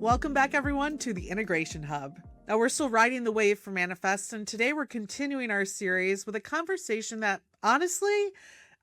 Welcome back, everyone, to the Integration Hub. Now, we're still riding the wave for Manifest, and today we're continuing our series with a conversation that, honestly,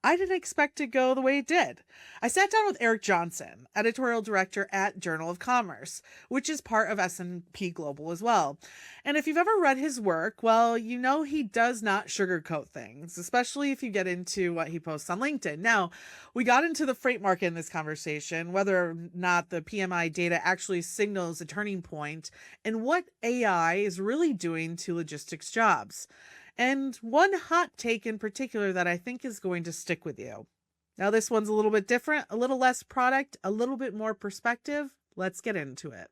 I didn't expect to go the way it did. I sat down with Eric Johnson, editorial director at Journal of Commerce, which is part of S&P Global as well. And if you've ever read his work, well, you know he does not sugarcoat things, especially if you get into what he posts on LinkedIn. Now, we got into the freight market in this conversation, whether or not the PMI data actually signals a turning point, and what AI is really doing to logistics jobs. And one hot take in particular that I think is going to stick with you. Now, this one's a little bit different, a little less product, a little bit more perspective. Let's get into it.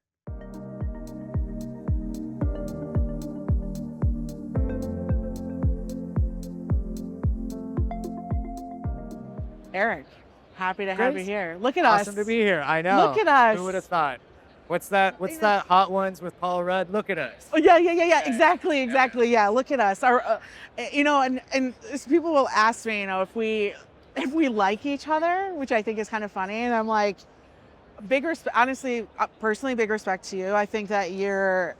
Eric, happy to have you here. Look at us. Awesome to be here. I know. Look at us. Who would have thought? What's that Hot Ones with Paul Rudd? Look at us. Oh, yeah. Exactly. Yeah. Look at us. Our, and people will ask me, if we like each other, which I think is kind of funny. And I'm like, honestly, personally, big respect to you. I think that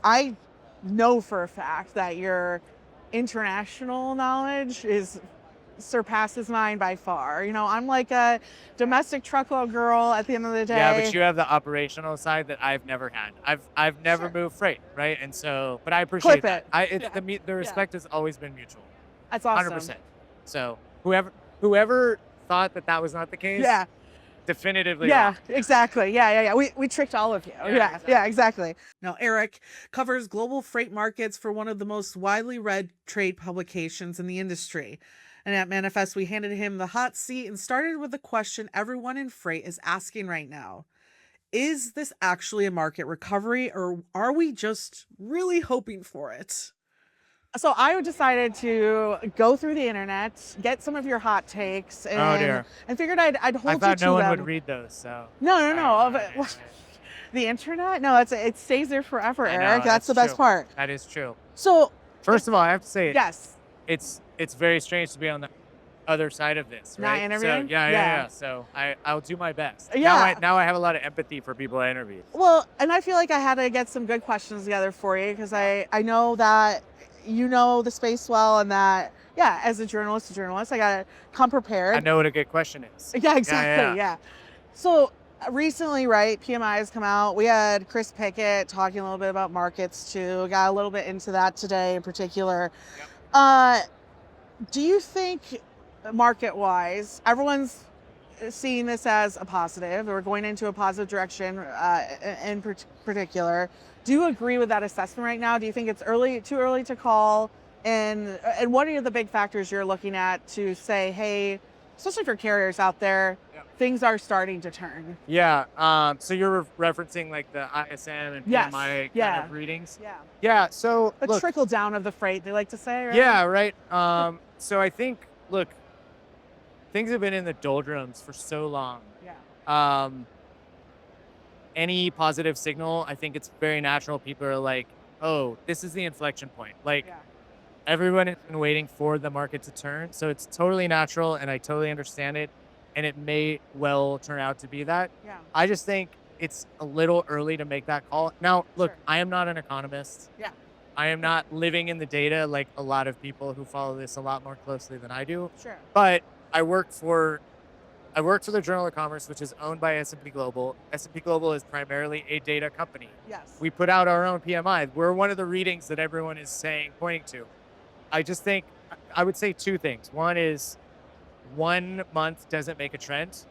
I know for a fact that your international knowledge surpasses mine by far. I'm like a domestic truckload girl at the end of the day. Yeah, but you have the operational side that I've never had. I've never moved freight, right? And so, but I appreciate Clip it. The respect has always been mutual. That's awesome. 100%. So whoever thought that was not the case, definitively wrong. Exactly. Yeah. We tricked all of you. Yeah, exactly. Now, Eric covers global freight markets for one of the most widely read trade publications in the industry. And at Manifest, we handed him the hot seat and started with the question everyone in freight is asking right now. Is this actually a market recovery, or are we just really hoping for it? So I decided to go through the internet, get some of your hot takes, and figured I'd hold you to them. I thought no one would read those, so. No. The internet? No, it stays there forever, Eric. That's the best part. That is true. So, first of all, I have to say, yes, it's very strange to be on the other side of this, right? Not interviewing? So, yeah. So I'll do my best. Yeah. Now I have a lot of empathy for people I interview. Well, and I feel like I had to get some good questions together for you because I know that you know the space well, and that, as a journalist, I got to come prepared. I know what a good question is. Yeah, exactly. Yeah. So recently, right, PMI has come out. We had Chris Pickett talking a little bit about markets too. Got a little bit into that today in particular. Yep. Do you think market-wise, everyone's seeing this as a positive, or going into a positive direction in particular? Do you agree with that assessment right now? Do you think it's too early to call? And what are the big factors you're looking at to say, hey, especially for carriers out there, things are starting to turn? Yeah. So you're referencing like the ISM and PMI kind of readings? Yeah. So the trickle down of the freight, they like to say, right? Yeah, right. So I think, look, things have been in the doldrums for so long. Yeah. Any positive signal, I think it's very natural. People are like, oh, this is the inflection point. Everyone has been waiting for the market to turn. So it's totally natural, and I totally understand it. And it may well turn out to be that. Yeah. I just think it's a little early to make that call. Now, look, I am not an economist. Yeah. I am not living in the data like a lot of people who follow this a lot more closely than I do. Sure. But I work for the Journal of Commerce, which is owned by S&P Global. S&P Global is primarily a data company. Yes. We put out our own PMI. We're one of the readings that everyone is pointing to. I just think, I would say two things. One is 1 month doesn't make a trend,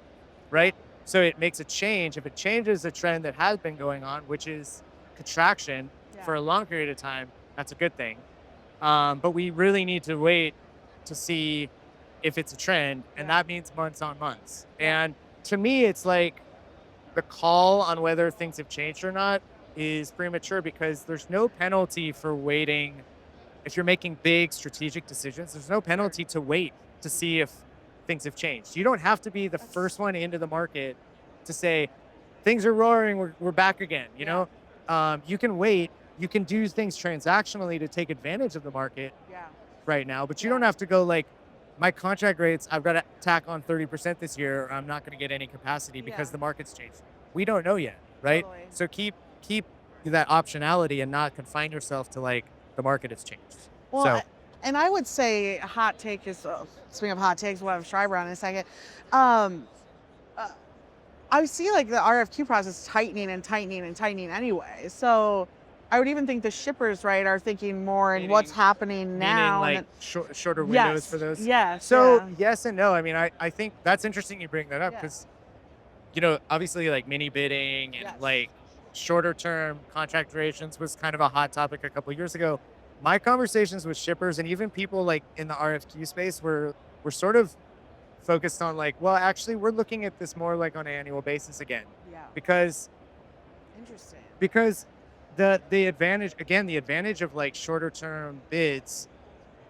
right? So it makes a change. If it changes a trend that has been going on, which is contraction for a long period of time, that's a good thing. But we really need to wait to see if it's a trend, and that means months on months. And to me, it's like the call on whether things have changed or not is premature, because there's no penalty for waiting. If you're making big strategic decisions, there's no penalty to wait to see if things have changed. You don't have to be the first one into the market to say, things are roaring, we're back again, you know? You can wait, you can do things transactionally to take advantage of the market right now, but you don't have to go like, my contract rates, I've got to tack on 30% this year, or I'm not going to get any capacity because the market's changed. We don't know yet, right? Totally. So keep keep that optionality and not confine yourself to like the market has changed. Well, So and I would say a hot take is, speaking of hot takes, we'll have Schreiber on in a second. Um, uh, I see like the RFQ process tightening and tightening and tightening anyway. So I would even think the shippers, right, are thinking more in what's meaning happening meaning now. And like then, shorter windows for yes, those. yes, So yeah, yes and no. I mean, I think that's interesting you bring that up yeah, because obviously like mini bidding and yes, like shorter term contract durations was kind of a hot topic a couple years ago. My conversations with shippers and even people like in the RFQ space were sort of focused on like, well, actually we're looking at this more like on an annual basis again. yeah. Because Interesting. because the advantage of like shorter term bids,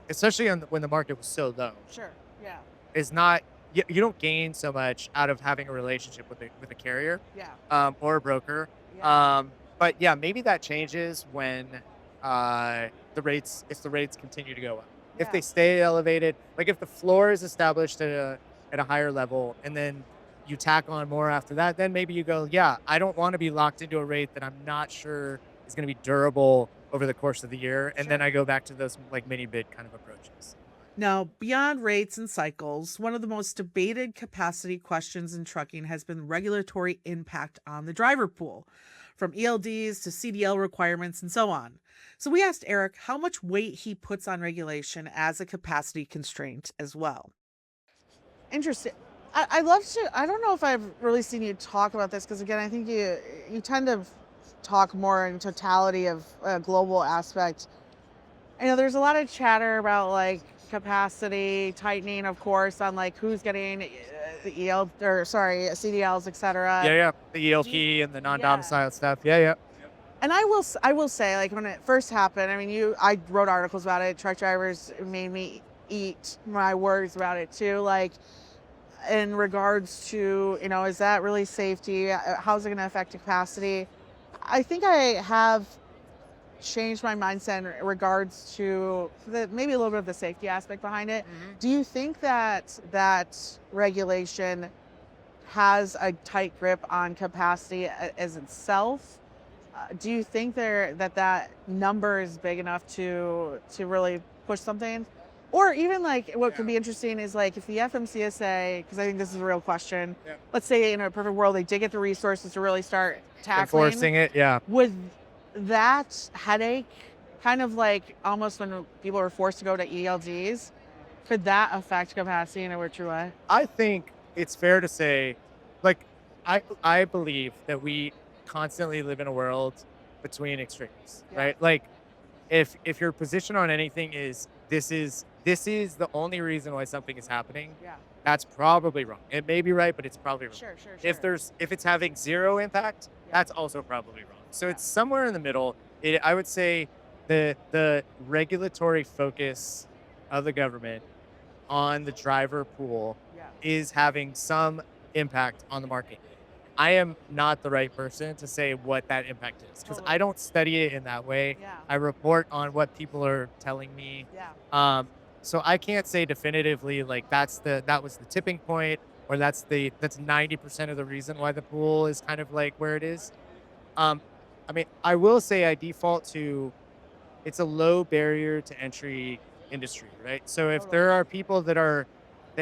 especially when the market was so low, Sure. Yeah. is not you don't gain so much out of having a relationship with a carrier Yeah. or a broker. Yeah. But yeah, maybe that changes when if the rates continue to go up. If Yeah. they stay elevated, like if the floor is established at a higher level and then you tack on more after that, then maybe you go, yeah, I don't want to be locked into a rate that I'm not sure is going to be durable over the course of the year. And then Sure. I go back to those like mini bid kind of approaches. Now, beyond rates and cycles, one of the most debated capacity questions in trucking has been regulatory impact on the driver pool, from ELDs to CDL requirements and so on. So we asked Eric how much weight he puts on regulation as a capacity constraint as well. Interesting. I love to. I don't know if I've really seen you talk about this because again, I think you tend to talk more in totality of a global aspect. I know there's a lot of chatter about like capacity tightening, of course, on like who's getting the EL or sorry CDLs, etc. Yeah, yeah. The Do you, ELP and the yeah. non-domiciled stuff. Yeah, yeah. And I will say like when it first happened, I mean I wrote articles about it. Truck drivers made me eat my words about it too. Like in regards to, is that really safety? How's it going to affect capacity? I think I have changed my mindset in regards to maybe a little bit of the safety aspect behind it. Hmm. Do you think that regulation has a tight grip on capacity as itself? Do you think that number is big enough to really push something? Or even like what could Yeah, be interesting is like if the FMCSA, because I think this is a real question, yeah. let's say in a perfect world they did get the resources to really start tackling, Enforcing it. Yeah. would that headache kind of like almost when people are forced to go to ELDs, could that affect capacity in a true way? I think it's fair to say, like, I believe that we constantly live in a world between extremes, Yeah, right? Like, if your position on anything is this is the only reason why something is happening, yeah, that's probably wrong. It may be right, but it's probably wrong. sure, sure, If sure. if it's having zero impact, Yeah, that's also probably wrong. So yeah, it's somewhere in the middle. I would say the regulatory focus of the government on the driver pool yeah, is having some impact on the market. I am not the right person to say what that impact is because I totally. don't study it in that way. Yeah, I report on what people are telling me. yeah, Um, so I can't say definitively like that was the tipping point or that's 90% of the reason why the pool is kind of like where it is. Um, I mean, I will say I default to it's a low barrier to entry industry, right? So if totally. there are people that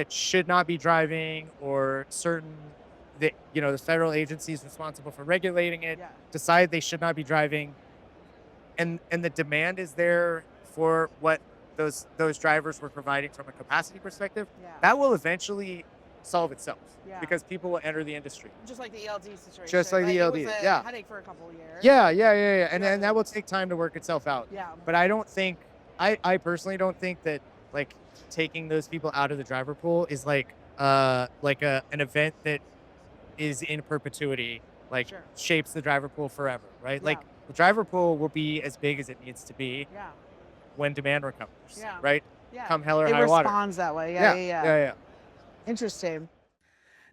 should not be driving or certain that the federal agencies responsible for regulating it Yeah, decide they should not be driving and the demand is there for what those drivers were providing from a capacity perspective, yeah, that will eventually solve itself yeah. because people will enter the industry. Just like the ELD situation. Just like the Like it was ELD. a Yeah. headache for a couple of years. Yeah, yeah, yeah, yeah. And Yeah, then that will take time to work itself out. yeah, But I don't think I personally don't think that like taking those people out of the driver pool is like a an event that is in perpetuity, like sure. shapes the driver pool forever, right? Yeah, Like the driver pool will be as big as it needs to be yeah, when demand recovers, yeah, right? yeah. Come hell or It high water. responds that way. Yeah, Yeah, yeah, yeah. yeah, yeah. Interesting.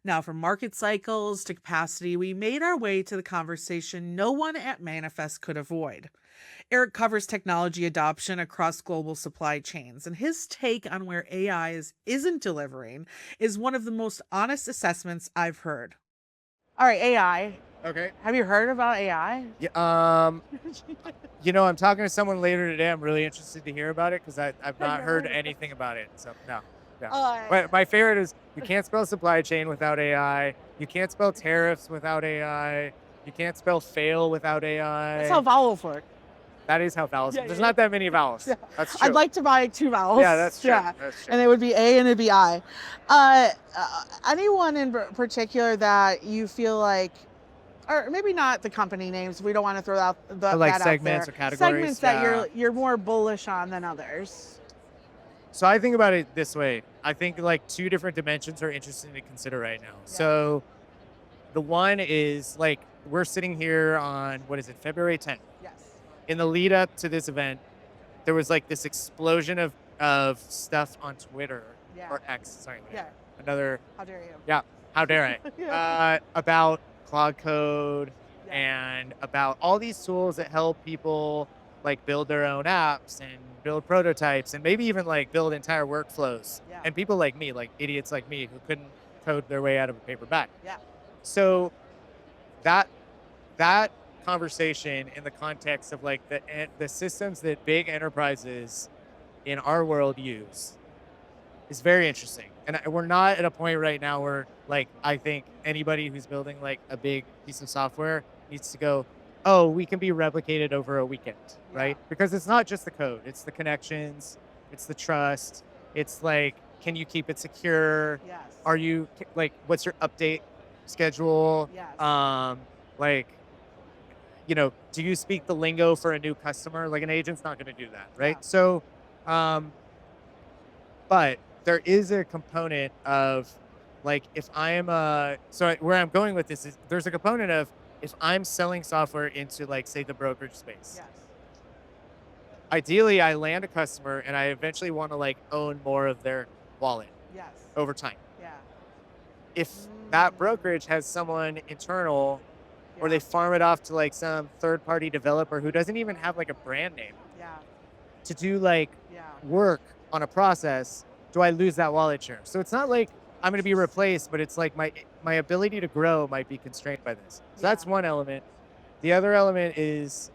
Now, from market cycles to capacity, we made our way to the conversation no one at Manifest could avoid. Eric covers technology adoption across global supply chains, and his take on where isn't delivering is one of the most honest assessments I've heard. All right, AI. Okay. Have you heard about AI? Yeah. I'm talking to someone later today. I'm really interested to hear about it because I've not heard anything about it. So no. Uh, But my favorite is you can't spell supply chain without AI. You can't spell tariffs without AI. You can't spell fail without that's how AI. vowels work. That is how vowels. Yeah, There's yeah, not that many vowels. yeah. That's true. I'd like to buy 2 vowels. Yeah, that's true. Yeah. That's true. And it would be A and it'd be I. Anyone in particular that you feel like, or maybe not the company names, we don't want to throw out Or like that segments out or there. categories. Segments that Yeah. you're more bullish on than others. So I think about it this way. I think like 2 different dimensions are interesting to consider right now. So the one is like we're sitting here on what is it, February 10th. Yes. In the lead up to this event, there was like this explosion of stuff on Twitter Yeah. or X. Sorry. Yeah. Another. How dare you? Yeah. How dare I? Yeah. About Cloud Code Yeah. and about all these tools that help people like build their own apps and build prototypes and maybe even like build entire workflows. Yeah. And people like me, like idiots like me who couldn't code their way out of a paper bag. Yeah. So that conversation in the context of like the systems that big enterprises in our world use is very interesting. And we're not at a point right now where like I think anybody who's building like a big piece of software needs to go, oh, we can be replicated over a weekend, right? Because it's not just the code, it's the connections, it's the trust, it's like, can you keep it secure? Yes. Are you like, what's your update schedule? Yes. Like, do you speak the lingo for a new customer? Like an agent's not going to do that, right? Yeah. So, but there is a component of like, if I am where I'm going with this is there's a component of if I'm selling software into like, say the brokerage space, Yes. ideally I land a customer and I eventually want to like own more of their wallet Yes. over time. Yeah. If that brokerage has someone internal or they farm it off to like some third-party developer who doesn't even have like a brand name to do like work on a process, do I lose that wallet share? So it's not like I'm going to be replaced, but it's like my ability to grow might be constrained by this. So that's one element. The other element is,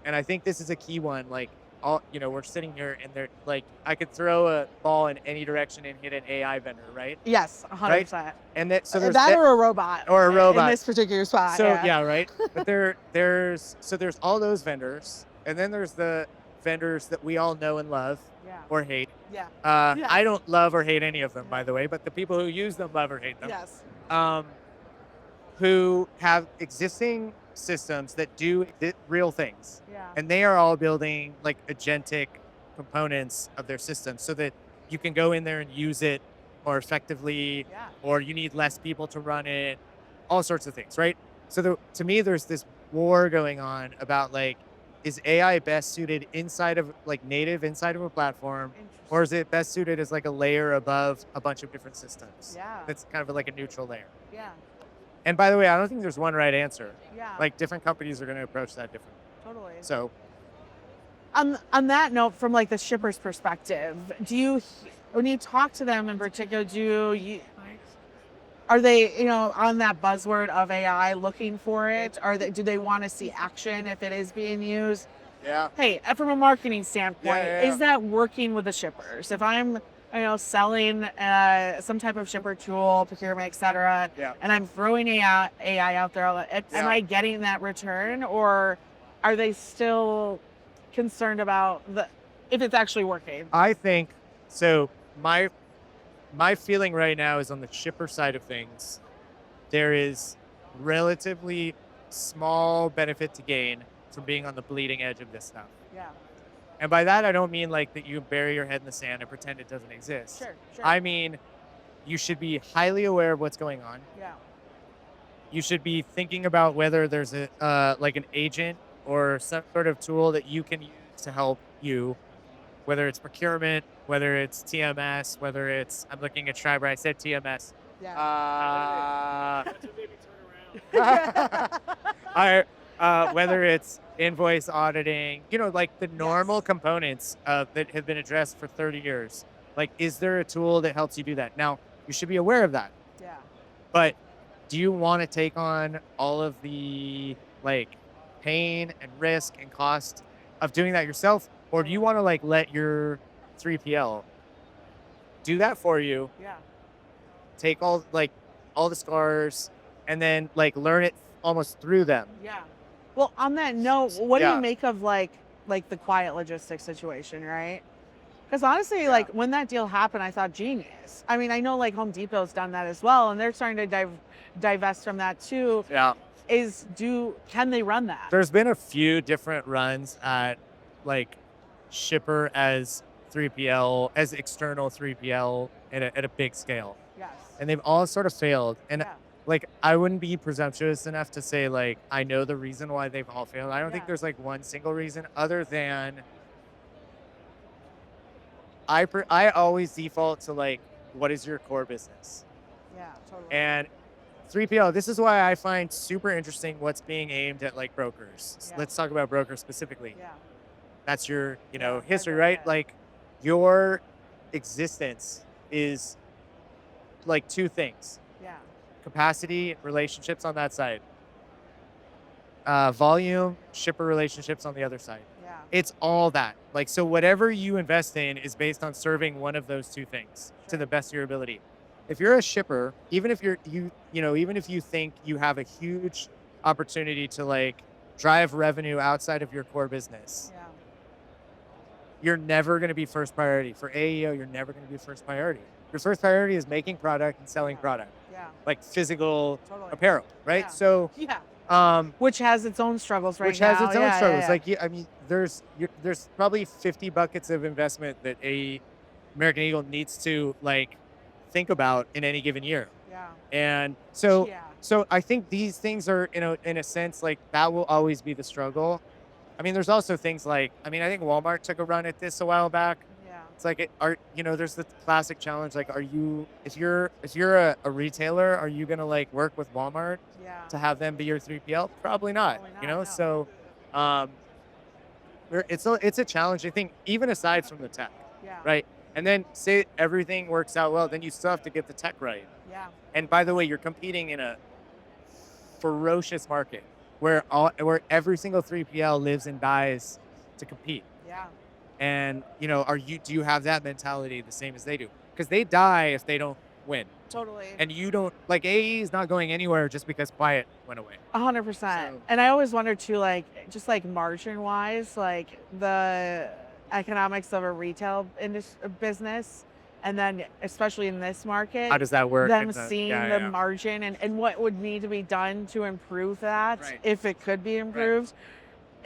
and I think this is a key one, like we're sitting here and they're like, I could throw a ball in any direction and hit an AI vendor, right? Yes, 100%. And that, so there's that or a robot. Or a robot. In this particular spot. So yeah, right. But there's all those vendors, and then there's the vendors that we all know and love or hate. Yeah. Yes. I don't love or hate any of them, by the way, but the people who use them love or hate them. Yes. Who have existing systems that do real things. Yeah. And they are all building like agentic components of their system so that you can go in there and use it more effectively, or you need less people to run it, all sorts of things, right? So to me, there's this war going on about like, is AI best suited inside of like native inside of a platform, or is it best suited as like a layer above a bunch of different systems? Yeah. That's kind of like a neutral layer. Yeah. And by the way, I don't think there's one right answer. Yeah. Like different companies are going to approach that differently. Totally. So on that note, from like the shipper's perspective, when you talk to them in particular, are they, on that buzzword of AI looking for it? Do they want to see action if it is being used? Yeah. Hey, from a marketing standpoint, Yeah. is that working with the shippers? If I'm, selling some type of shipper tool, procurement, et cetera, and I'm throwing AI out there, am I getting that return, or are they still concerned about if it's actually working? I think so. My feeling right now is on the shipper side of things, there is relatively small benefit to gain from being on the bleeding edge of this stuff. Yeah. And by that, I don't mean like that you bury your head in the sand and pretend it doesn't exist. Sure. I mean, you should be highly aware of what's going on. Yeah. You should be thinking about whether there's like an agent or some sort of tool that you can use to help you, whether it's procurement, whether it's TMS, whether it's, I'm looking at Schreiber, I said TMS. Yeah. Whether it's invoice auditing, like the normal components that have been addressed for 30 years. Like, is there a tool that helps you do that? Now, you should be aware of that. Yeah. But do you want to take on all of the like pain and risk and cost of doing that yourself, or do you Totally. want to like let your 3PL do that for you, Yeah. take all the scars, and then like learn it almost through them? Yeah. Well, on that note, what do you Yeah, make of like the quiet logistics situation, right? Because honestly, yeah, like when that deal happened, I thought genius. I mean, I know like Home Depot's done that as well, and they're starting to divest from that too. yeah. Can they run that? There's been a few different runs at like shipper as 3PL, as external 3PL at a big scale. Yes. And they've all sort of failed. And Yeah. like, I wouldn't be presumptuous enough to say, like, I know the reason why they've all failed. I don't think Yeah. there's like one single reason other than I always default to like, what is your core business? Yeah. Totally. And 3PL, this is why I find super interesting what's being aimed at like brokers. Yeah. Let's talk about brokers specifically. Yeah. That's your, Yeah. history, Go right? ahead. Like your existence is like two things: Yeah. capacity, relationships on that side, volume, shipper relationships on the other side. Yeah. It's all that. Like, so whatever you invest in is based on serving one of those two things to the best of your ability. If you're a shipper, even if even if you think you have a huge opportunity to like drive revenue outside of your core business, Yeah. you're never going to be first priority. For AEO, you're never going to be first priority. Your first priority is making product and selling Yeah. product, Yeah. like physical Totally. apparel, right? Yeah. So, Yeah. um, Which has its own struggles right which has now. its own Yeah. struggles. Yeah. Like, I mean, there's probably 50 buckets of investment that a American Eagle needs to like think about in any given year. Yeah. And so, Yeah. so I think these things are, in a sense, like that will always be the struggle. I mean, there's also things like, I mean, I think Walmart took a run at this a while back. Yeah. It's like, there's the classic challenge. Like, if you're a retailer, are you going to like work with Walmart Yeah. to have them be your 3PL? Probably not, Probably not, no. So, um, it's a challenge. I think even aside from the tech, Yeah. right? And then say everything works out well, then you still have to get the tech right. Yeah. And by the way, you're competing in a ferocious market where every single 3PL lives and dies to compete. Yeah. And do you have that mentality the same as they do? Because they die if they don't win. Totally. And you don't, like, AE is not going anywhere just because Quiet went away. 100%. So- And I always wonder too, like, just like margin wise, like the economics of a retail business, and then especially in this market, How does that work? them seeing Yeah, the yeah. margin and what would need to be done to improve that, Right. if it could be improved.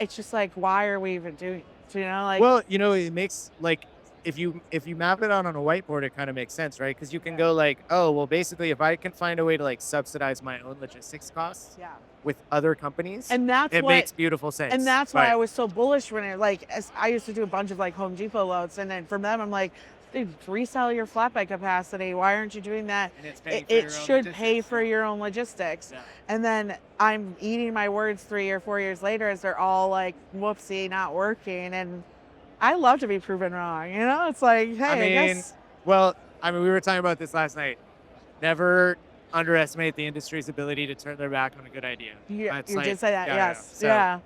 It's just like, why are we even doing it? Like, Well, it makes like if you map it out on a whiteboard, it kind of makes sense, right? Because you can Yeah. go like, oh, well, basically, if I can find a way to like subsidize my own logistics costs yeah. with other companies, And that's it what makes beautiful sense. And that's why But- I was so bullish when as I used to do a bunch of like Home Depot loads, and then from them I'm like, dude, resell your flatbed capacity. Why aren't you doing that? And it's paying for It your own should pay logistics, for yeah. your own logistics. Yeah. And then I'm eating my words 3 or 4 years later as they're all like, whoopsie, not working. And I love to be proven wrong. It's like, hey, I guess. Well, I mean, we were talking about this last night. Never underestimate the industry's ability to turn their back on a good idea. You That's did say that, yeah. yes. So Yeah.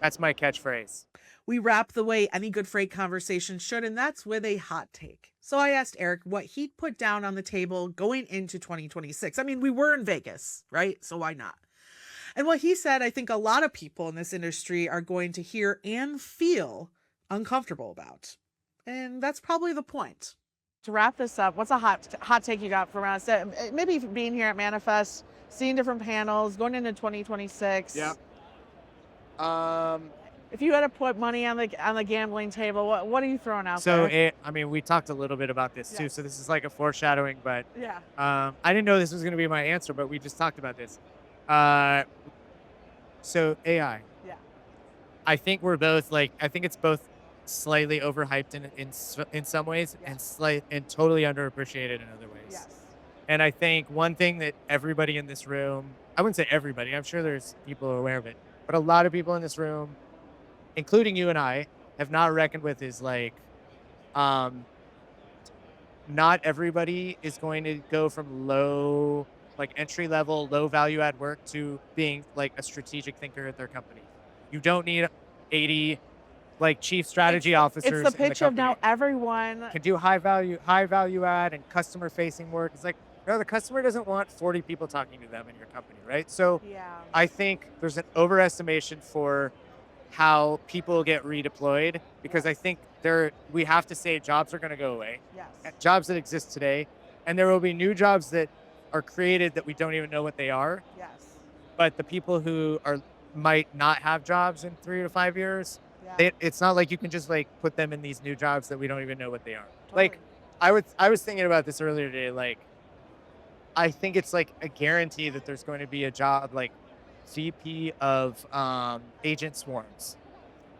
That's my catchphrase. We wrap the way any good freight conversation should, and that's with a hot take. So I asked Eric what he'd put down on the table going into 2026. I mean, we were in Vegas, right? So why not? And what he said, I think a lot of people in this industry are going to hear and feel uncomfortable about. And that's probably the point. To wrap this up, what's a hot take you got from us? Maybe being here at Manifest, seeing different panels, going into 2026. Yeah. If you had to put money on the gambling table, what are you throwing out there? I mean, we talked a little bit about this too. Yes. So this is like a foreshadowing, but Yeah. I didn't know this was going to be my answer, but we just talked about this. So AI. Yeah. I think I think it's both slightly overhyped in some ways, Yes. and totally underappreciated in other ways. Yes. And I think one thing that everybody in this room, I wouldn't say everybody, I'm sure there's people who are aware of it, but a lot of people in this room, including you and I, have not reckoned with is like, not everybody is going to go from low like entry level, low value add work to being like a strategic thinker at their company. You don't need 80 like chief strategy It's officers the in the pitch of company. now everyone. Can do high value add and customer facing work. It's like, no, the customer doesn't want 40 people talking to them in your company, right? So Yeah. I think there's an overestimation for how people get redeployed, because I think we have to say jobs are going to go away. Yes. Jobs that exist today, and there will be new jobs that are created that we don't even know what they are. Yes. But the people who might not have jobs in 3 to 5 years, Yeah. it's not like you can just like put them in these new jobs that we don't even know what they are. Totally. Like I was thinking about this earlier today. Like I think it's like a guarantee that there's going to be a job like VP of agent swarms.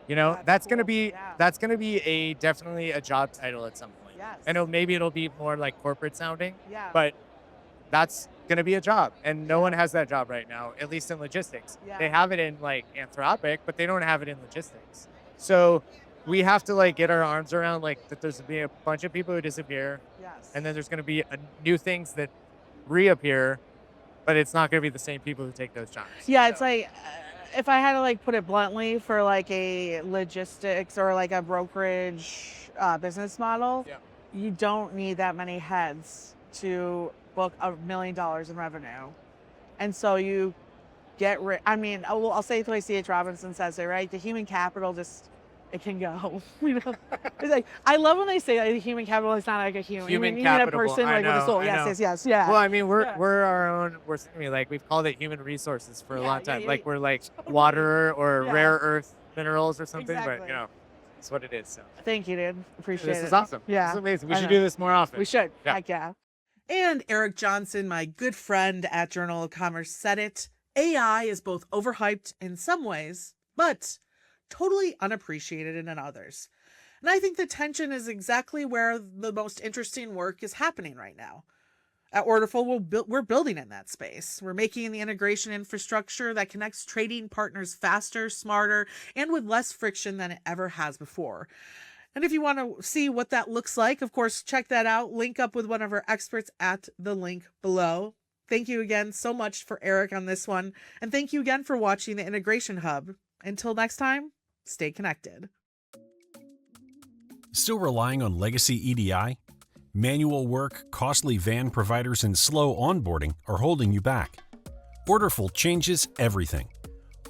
You know, that's cool. gonna be Yeah. that's gonna be definitely a job title at some point. Yes. I know maybe it'll be more like corporate sounding, Yeah. but that's gonna be a job, and no one has that job right now, at least in logistics. Yeah. They have it in like Anthropic, but they don't have it in logistics. So we have to like get our arms around like that. There's gonna be a bunch of people who disappear, Yes. and then there's gonna be new things that reappear, but it's not gonna be the same people who take those jobs. Yeah, it's like if I had to like put it bluntly, for like a logistics or like a brokerage business model, Yeah. you don't need that many heads to book $1 million in revenue. And so you get rid. I mean, I'll say the way C.H. Robinson says it, right? The human capital it can go. You know, it's like I love when they say that the human capital is not like a human. Human you need a capital, person I like with a know, soul. I Yes, know. yes, yeah. Well, I mean, Yeah. we're our own. I mean, like we've called it human resources for a Yeah, long yeah, time. yeah, Like we're like water or Yeah. rare earth minerals or something. But Exactly. you know, it's what it is. So Thank you, dude. Appreciate it. this is awesome. Yeah. This is amazing. We I should know. do this more often. We should. Yeah. Heck yeah. And Eric Johnson, my good friend at Journal of Commerce, said it. AI is both overhyped in some ways, but totally unappreciated in others. And I think the tension is exactly where the most interesting work is happening right now. At Orderful, we're building in that space. We're making the integration infrastructure that connects trading partners faster, smarter, and with less friction than it ever has before. And if you want to see what that looks like, of course, check that out. Link up with one of our experts at the link below. Thank you again so much for Eric on this one. And thank you again for watching the Integration Hub. Until next time, stay connected. Still relying on legacy EDI? Manual work, costly van providers, and slow onboarding are holding you back. Orderful changes everything.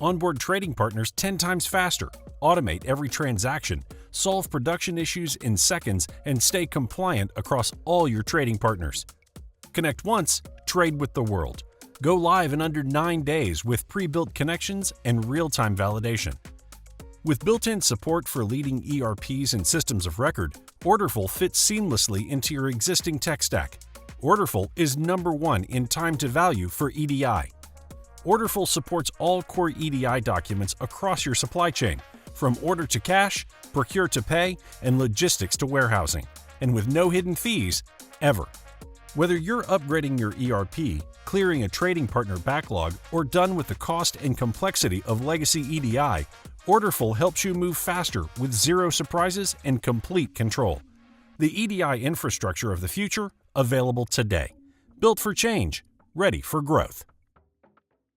Onboard trading partners 10 times faster, automate every transaction, solve production issues in seconds, and stay compliant across all your trading partners. Connect once, trade with the world. Go live in under 9 days with pre-built connections and real-time validation. With built-in support for leading ERPs and systems of record, Orderful fits seamlessly into your existing tech stack. Orderful is #1 in time to value for EDI. Orderful supports all core EDI documents across your supply chain, from order to cash, procure to pay, and logistics to warehousing, and with no hidden fees, ever. Whether you're upgrading your ERP, clearing a trading partner backlog, or done with the cost and complexity of legacy EDI, Orderful helps you move faster with zero surprises and complete control. The EDI infrastructure of the future, available today. Built for change, ready for growth.